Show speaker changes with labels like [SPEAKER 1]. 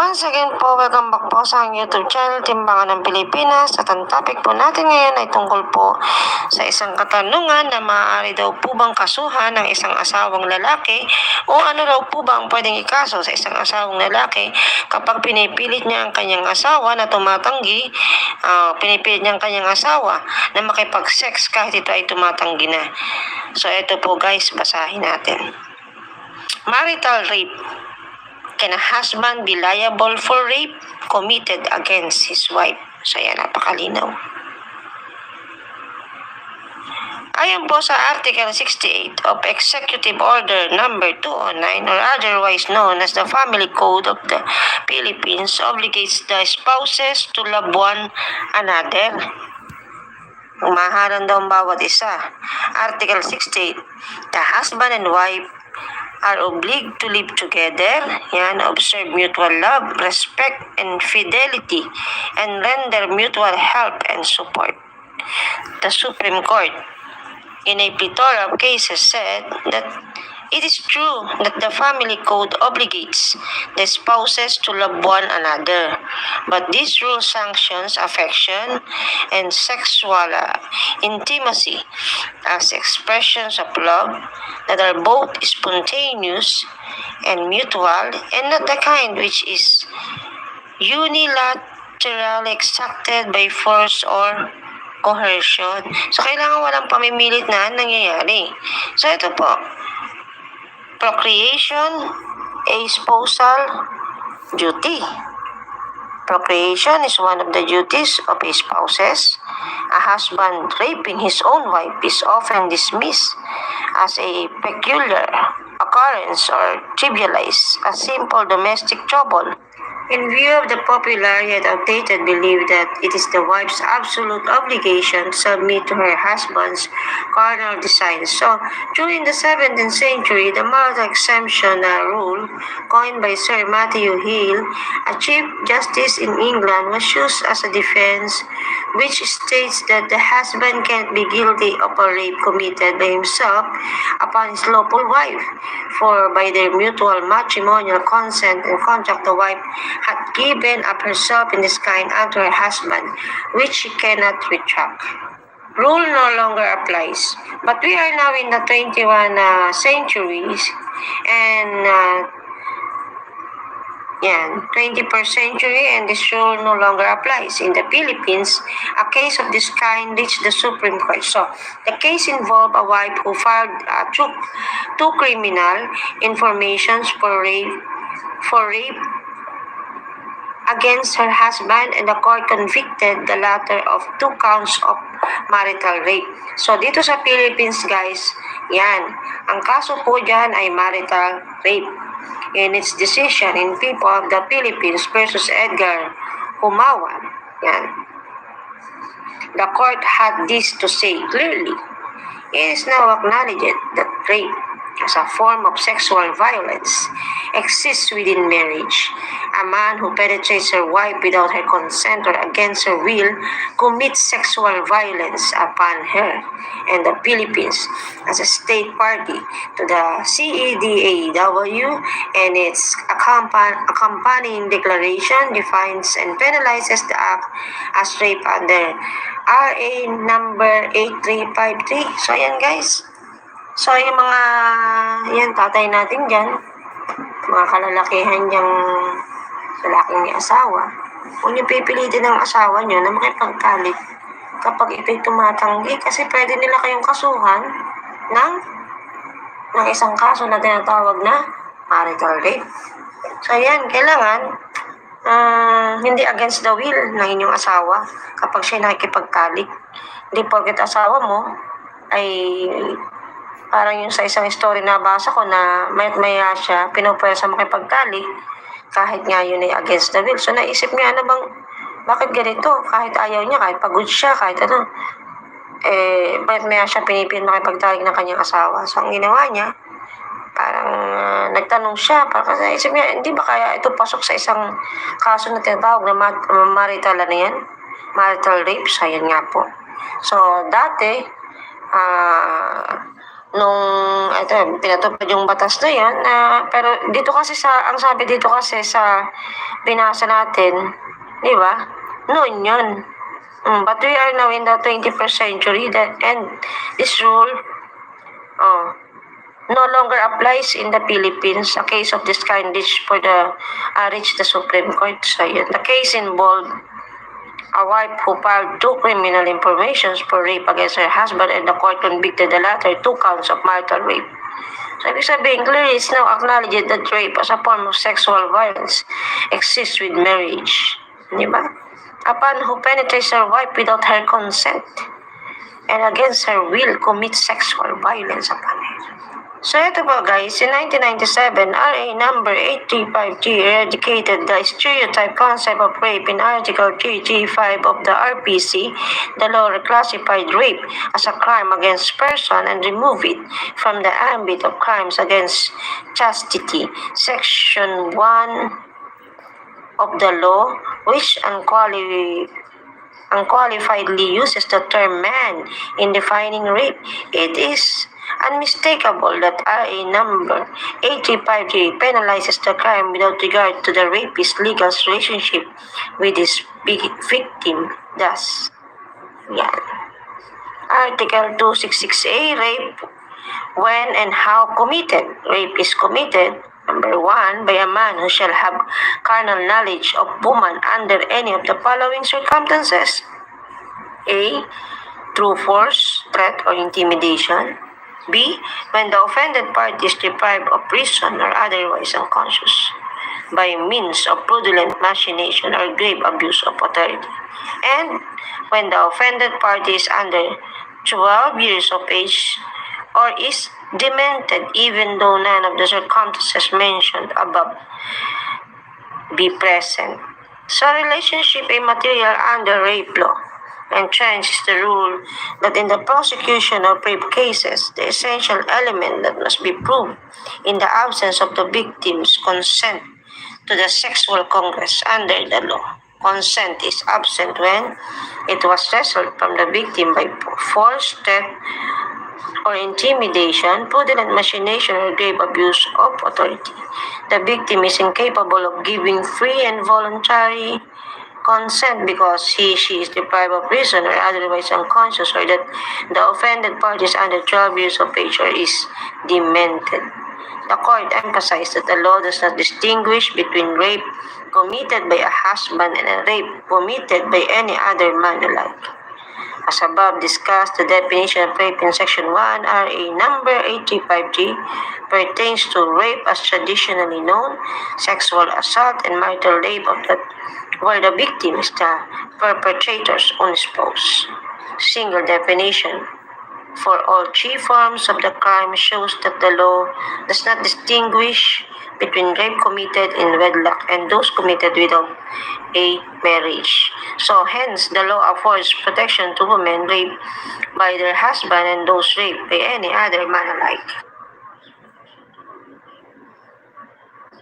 [SPEAKER 1] Once again po, welcome back po sa aking YouTube channel, Timbangan ng Pilipinas. At ang topic po natin ngayon ay tungkol po sa isang katanungan na maaari daw po bang kasuhan ng isang asawang lalaki o ano daw po bang pwedeng ikaso sa isang asawang lalaki kapag pinipilit niya ang kanyang asawa na tumatanggi, pinipilit niya ang kanyang asawa na makipag-sex kahit ito ay tumatanggi na. So ito po guys, basahin natin. Marital rape. Can a husband be liable for rape committed against his wife? So yan, napakalinaw. Ayon po sa Article 68 of Executive Order Number 209 or otherwise known as the Family Code of the Philippines obligates the spouses to love one another. Umaharang daw ang bawat isa. Article 68, the husband and wife are obliged to live together, yan, observe mutual love, respect, and fidelity, and render mutual help and support. The Supreme Court, in a plethora of cases, said that it is true that the family code obligates the spouses to love one another, but this rule sanctions affection and sexual intimacy as expressions of love that are both spontaneous and mutual, and not the kind which is unilaterally exacted by force or coercion. So, kailangan walang pamimilit na nangyayari. So, ito po. Procreation, a spousal duty. Procreation is one of the duties of a spouses. A husband raping his own wife is often dismissed as a peculiar occurrence or trivialized as simple domestic trouble. In view of the popular yet outdated belief that it is the wife's absolute obligation to submit to her husband's carnal desires. So, during the 17th century, the marital exemption rule, coined by Sir Matthew Hill, a Chief Justice in England, was used as a defense which states that the husband can't be guilty of a rape committed by himself upon his lawful wife, for by their mutual matrimonial consent and contract the wife had given up herself in this kind unto her husband, which she cannot retract. Rule no longer applies. But we are now in the 21st centuries and 21st century, and this rule no longer applies. In the Philippines, a case of this kind reached the Supreme Court. So, the case involved a wife who filed two criminal informations for rape against her husband, and the court convicted the latter of 2 counts of marital rape. So, dito sa Philippines, guys, yan. Ang kaso po dyan ay marital rape. In its decision in People of the Philippines versus Edgar Humawan, yan. The court had this to say clearly. It is now acknowledged that rape as a form of sexual violence exists within marriage. A man who penetrates her wife without her consent or against her will commits sexual violence upon her, and the Philippines, as a state party to the CEDAW and its accompanying declaration, defines and penalizes the act as rape under RA number 8353. So, ayan guys. So, yung mga, yan, tatay natin dyan, mga kalalakihan diyang lalaking may asawa, kung yung pipilitin ng asawa nyo na makipagtalik kapag ito'y tumatanggi, kasi pwede nila kayong kasuhan ng isang kaso na tinatawag na marital rape. So, yan, kailangan hindi against the will ng inyong asawa kapag siya nakikipagtalik. Hindi porket asawa mo ay parang yung sa isang story na basa ko na maya siya pinupwersa makipagtalik kahit nga yun ay against the will. So naisip niya, ano bang, bakit ganito? Kahit ayaw niya, kahit pagod siya, kahit ano, bakit maya siya pinipilit makipagtalik ng kanyang asawa? So ang ginawa niya, parang nagtanong siya, parang kasi naisip niya, hindi ba kaya ito pasok sa isang kaso na tinatawag na marital ano yan? Marital rape? So yan nga po. So dati, nung pinatupad yung batas na yan, pero dito kasi ang sabi dito kasi sa binasa natin, di ba? Noon yun. But we are now in the 21st century and this rule no longer applies in the Philippines. A case of this kind reached the Supreme Court. So yun. The case involved a wife who filed 2 criminal informations for rape against her husband, and the court convicted the latter 2 counts of marital rape. So, ibig sabihin, clearly it's now acknowledged that rape as a form of sexual violence exists with marriage. Di ba? Upon who penetrates her wife without her consent and against her will commits sexual violence upon her. So ito po guys, in 1997, RA number 835G eradicated the stereotype concept of rape in Article 335 of the RPC. The law reclassified rape as a crime against person and removed it from the ambit of crimes against chastity. Section 1 of the law, which unqualifiedly uses the term man in defining rape. It is unmistakable that RA number 835G penalizes the crime without regard to the rapist's legal relationship with his victim. Thus, Article 266A, rape, when and how committed. Rape is committed, number 1, by a man who shall have carnal knowledge of woman under any of the following circumstances. A, through force, threat, or intimidation. B, when the offended party is deprived of reason or otherwise unconscious, by means of fraudulent machination or grave abuse of authority. And when the offended party is under 12 years of age or is demented, even though none of the circumstances mentioned above be present. So, relationship immaterial under rape law entrenches the rule that in the prosecution of rape cases, the essential element that must be proved in the absence of the victim's consent to the sexual congress under the law. Consent is absent when it was wrested from the victim by force, theft, or intimidation, fraudulent machination, or grave abuse of authority. The victim is incapable of giving free and voluntary consent because she is deprived of reason or otherwise unconscious, or that the offended party is under 12 years of age or is demented. The court emphasized that the law does not distinguish between rape committed by a husband and a rape committed by any other man alike. As above discussed, the definition of rape in Section 1, RA number 835G, pertains to rape as traditionally known, sexual assault, and marital rape of that where the victim is the perpetrator's own spouse. Single definition for all 3 forms of the crime shows that the law does not distinguish between rape committed in wedlock and those committed without a marriage. So hence, the law affords protection to women raped by their husband and those raped by any other man alike.